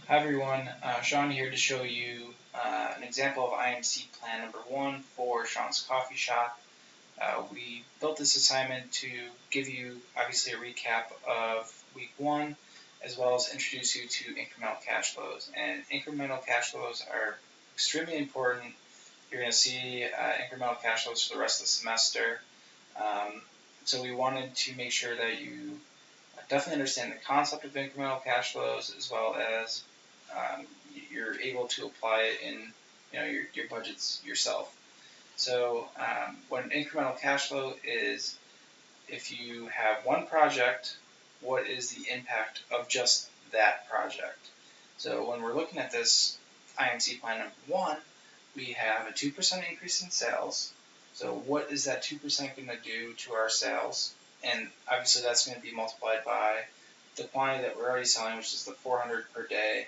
Hi everyone, Sean here to show you an example of IMC plan number 1 for Sean's Coffee Shop. We built this assignment to give you obviously a recap of week 1 as well as introduce you to incremental cash flows. And incremental cash flows are extremely important. You're going to see incremental cash flows for the rest of the semester. So we wanted to make sure that you definitely understand the concept of incremental cash flows as well as you're able to apply it in your budgets yourself. So what an incremental cash flow is, if you have one project, what is the impact of just that project? So when we're looking at this IMC plan number 1, we have a 2% increase in sales. So what is that 2% going to do to our sales? And obviously that's going to be multiplied by the quantity that we're already selling, which is the 400 per day,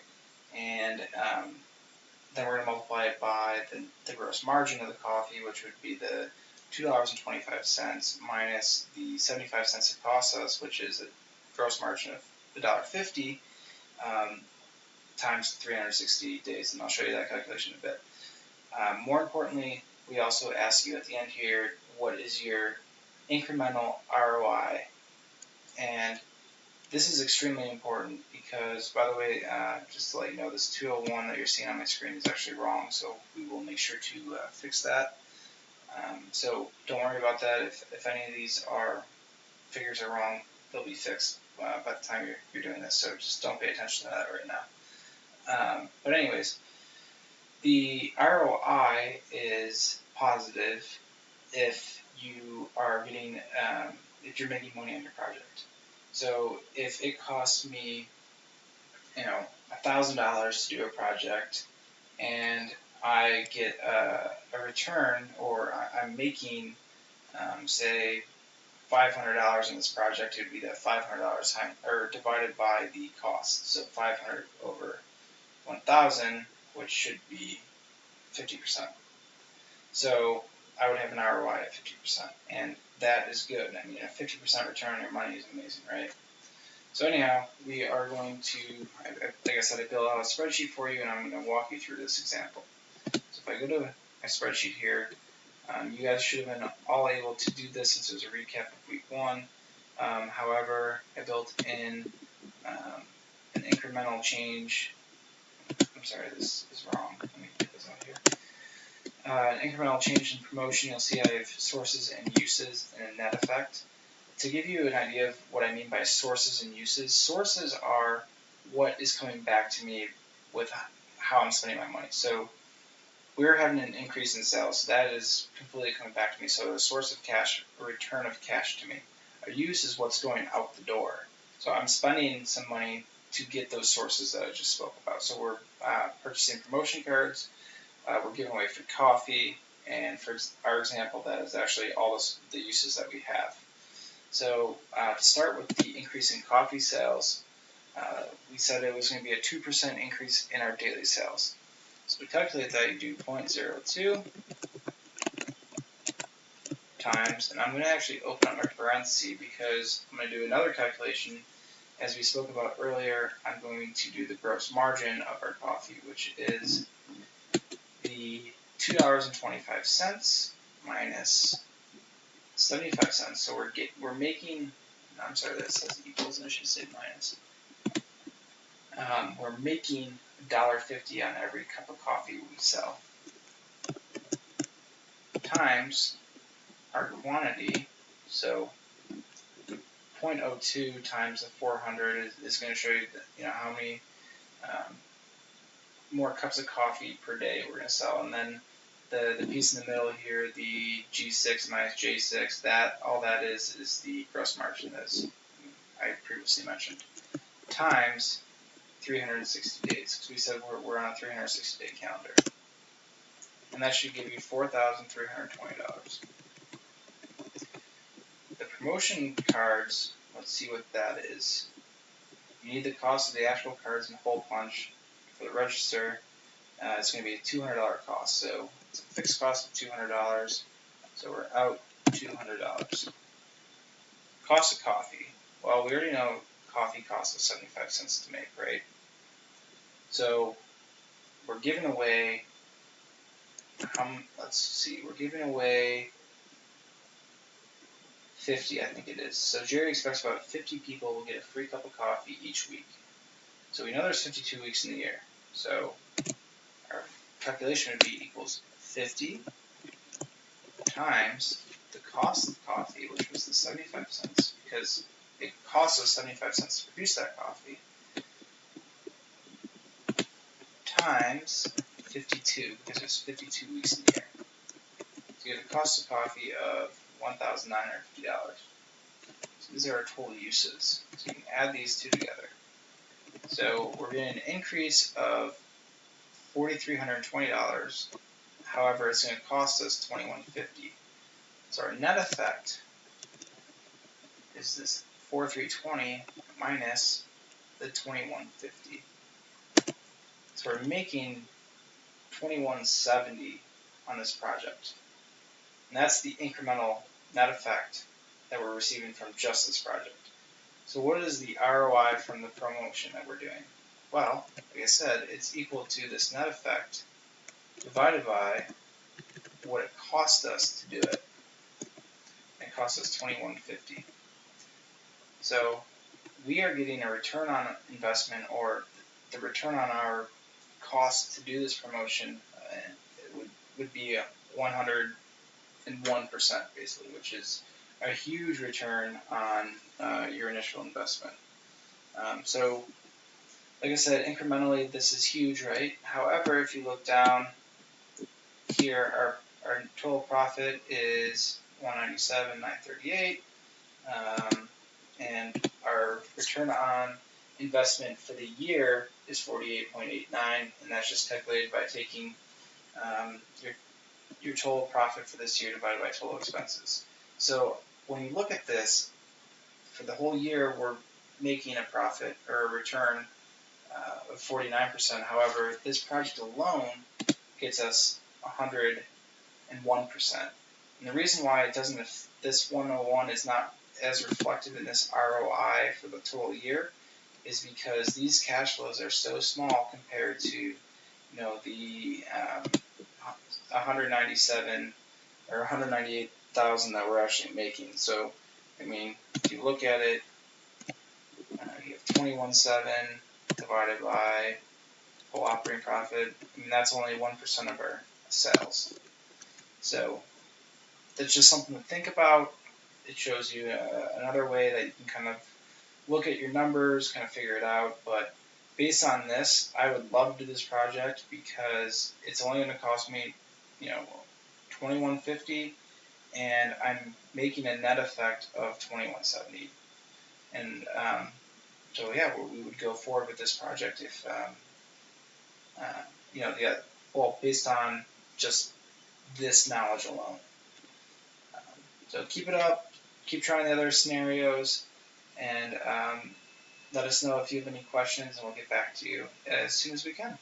and then we're going to multiply it by the gross margin of the coffee, which would be the $2.25 minus the 75 cents it costs us, which is a gross margin of $1.50 times 360 days, and I'll show you that calculation in a bit. More importantly, we also ask you at the end here, what is your incremental ROI? And this is extremely important because, by the way, just to let you know, this 201 that you're seeing on my screen is actually wrong, so we will make sure to fix that. So don't worry about that. If any of these figures are wrong, they'll be fixed by the time you're doing this, so just don't pay attention to that right now. But anyways, the ROI is positive if you are getting, if you're making money on your project. So if it costs me, $1,000 to do a project, and I get a return, or I'm making, say, $500 in this project, it would be that $500 or divided by the cost. So 500 over 1,000, which should be 50%. So I would have an ROI of 50%, and that is good. I mean, a 50% return on your money is amazing, right? So anyhow, we are going to, like I said, I built out a spreadsheet for you, and I'm going to walk you through this example. So if I go to my spreadsheet here, you guys should have been all able to do this since it was a recap of week 1. However, I built in an incremental change. I'm sorry, this is wrong. Let me get this out here. An incremental change in promotion. You'll see I have sources and uses and a net effect. To give you an idea of what I mean by sources and uses, sources are what is coming back to me with how I'm spending my money. So we're having an increase in sales, so that is completely coming back to me. So a source of cash, a return of cash to me. A use is what's going out the door. So I'm spending some money to get those sources that I just spoke about. So we're purchasing promotion cards, we're giving away free coffee, and for our example, that is actually all the uses that we have. So to start with the increase in coffee sales, we said it was going to be a 2% increase in our daily sales. So to calculate that, you do 0.02 times, and I'm going to actually open up my parenthesis because I'm going to do another calculation. As we spoke about earlier, I'm going to do the gross margin of our coffee, which is the $2.25 minus 75 cents. So we're making, I'm sorry, that says equals and I should say minus. We're making $1.50 on every cup of coffee we sell, times our quantity. So 0.02 times the 400 is going to show you how many more cups of coffee per day we're going to sell. And then the piece in the middle here, the G6 minus J6, all that is the gross margin, as I previously mentioned, times 360 days, because we said we're on a 360-day calendar. And that should give you $4,320. The promotion cards, let's see what that is. You need the cost of the actual cards and hole punch for the register. It's going to be a $200 cost, so it's a fixed cost of $200, so we're out $200. Cost of coffee. Well, we already know coffee costs us 75 cents to make, right? So we're giving away, we're giving away 50, I think it is. So Jerry expects about 50 people will get a free cup of coffee each week. So we know there's 52 weeks in the year. So our calculation would be equals 50 times the cost of coffee, which was the 75 cents, because it costs us 75 cents to produce that coffee, times 52, because there's 52 weeks in the year. So you have a cost of coffee of $1,950. So these are our total uses. So you can add these two together. So we're getting an increase of $4,320. However, it's going to cost us $2,150. So our net effect is this $4,320 minus the $2,150. So we're making $2,170 on this project. And that's the incremental net effect that we're receiving from just this project. So what is the ROI from the promotion that we're doing? Well, like I said, it's equal to this net effect divided by what it cost us to do it. It cost us $2,150. So we are getting a return on investment, or the return on our cost to do this promotion would be 101% basically, which is a huge return on your initial investment. So like I said, incrementally this is huge, right? However, if you look down here, our total profit is $197,938, and our return on investment for the year is 48.89, and that's just calculated by taking your total profit for this year divided by total expenses. So when you look at this, for the whole year we're making a profit or a return of 49%. However, this project alone gets us 101%. And the reason why it doesn't, this 101 is not as reflected in this ROI for the total year, is because these cash flows are so small compared to, the 197 or 198,000 that we're actually making. So, I mean, if you look at it, you have 21.7 divided by whole operating profit. I mean, that's only 1% of our sales. So that's just something to think about. It shows you another way that you can kind of look at your numbers, kind of figure it out. But based on this, I would love to do this project because it's only going to cost me, $2,150, and I'm making a net effect of $2,170. And so yeah, we would go forward with this project if based on just this knowledge alone. So keep it up, keep trying the other scenarios, and let us know if you have any questions, and we'll get back to you as soon as we can.